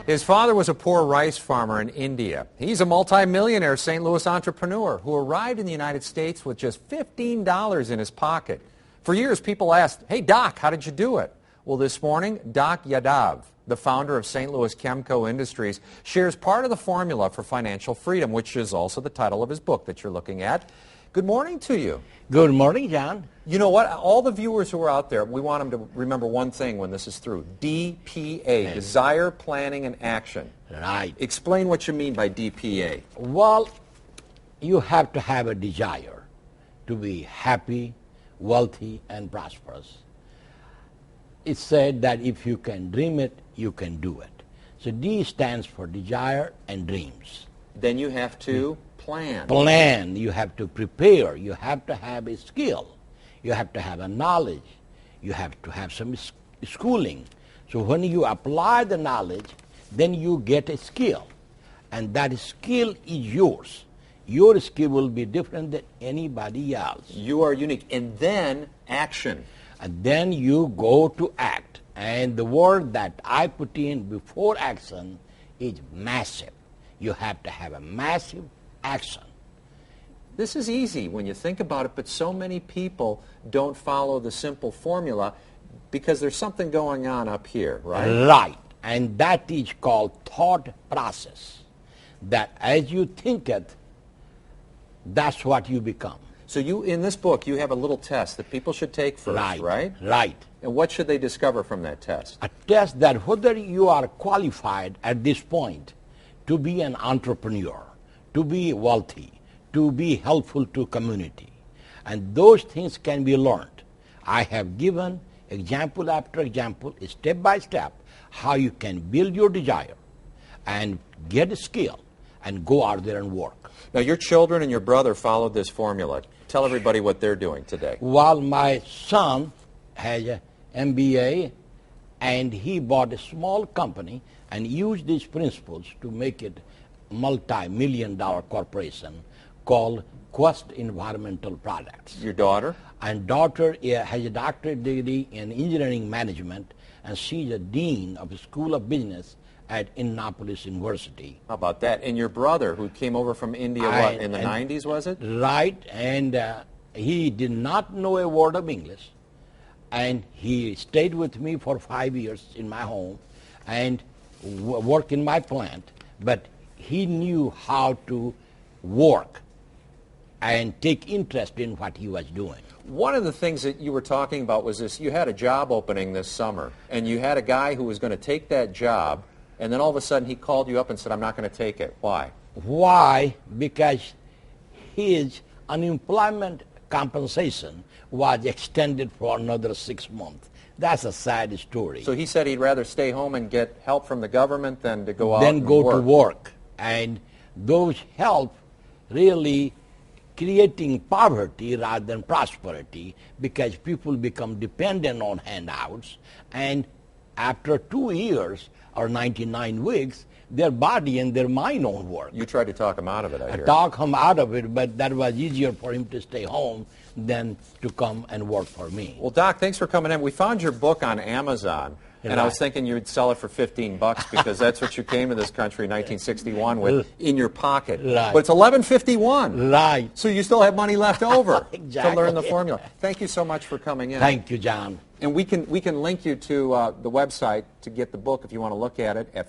His father was a poor rice farmer in India. He's a multi-millionaire St. Louis entrepreneur who arrived in the United States with just $15 in his pocket. For years, people asked, "Hey, Doc, how did you do it?" Well, this morning, Doc Yadav, the founder of St. Louis Chemco Industries, shares part of the formula for financial freedom, which is also the title of his book that you're looking at. Good morning to you. Good morning, John. You know what? All the viewers who are out there, we want them to remember one thing when this is through. DPA, Desire, Planning, and Action. Right. Explain what you mean by DPA. Well, you have to have a desire to be happy, wealthy, and prosperous. It's said that if you can dream it, you can do it. So D stands for desire and dreams. Then you have to plan. Plan. You have to prepare. You have to have a skill. You have to have a knowledge. You have to have some schooling. So when you apply the knowledge, then you get a skill. And that skill is yours. Your skill will be different than anybody else. You are unique. And then action. And then you go to act. And the word that I put in before action is massive. You have to have a massive action. This is easy when you think about it, but so many people don't follow the simple formula because there's something going on up here, right? Right. And that is called thought process. That as you think it, that's what you become. So you, in this book, you have a little test that people should take first, right? Right. And what should they discover from that test? A test that whether you are qualified at this point to be an entrepreneur, to be wealthy, to be helpful to community. And those things can be learned. I have given example after example, step by step, how you can build your desire and get a skill and go out there and work. Now, your children and your brother followed this formula. Tell everybody what they're doing today. Well, my son has an MBA, and he bought a small company and used these principles to make it a multi-million-dollar corporation called Quest Environmental Products. Your daughter? And daughter has a doctorate degree in engineering management, and she's a dean of the School of Business at Indianapolis University. How about that? And your brother, who came over from India, in the 90s, was it? Right, and he did not know a word of English, and he stayed with me for 5 years in my home and worked in my plant, but he knew how to work and take interest in what he was doing. One of the things that you were talking about was this: you had a job opening this summer, and you had a guy who was going to take that job, and then all of a sudden he called you up and said, "I'm not going to take it." Why? Why? Because his unemployment compensation was extended for another 6 months. That's a sad story. So he said he'd rather stay home and get help from the government than to go out and work. to work. And those help really creating poverty rather than prosperity, because people become dependent on handouts, and after 2 years or 99 weeks, their body and their mind won't work. You tried to talk him out of it, I hear. Talk him out of it, but that was easier for him to stay home than to come and work for me. Well, Doc, thanks for coming in. We found your book on Amazon, and I was thinking you'd sell it for $15 because that's what you came to this country in 1961 with in your pocket. Right. But it's $11.51. Right. So you still have money left over Exactly. to learn the formula. Thank you so much for coming in. Thank you, John. And we can link you to the website to get the book if you want to look at it at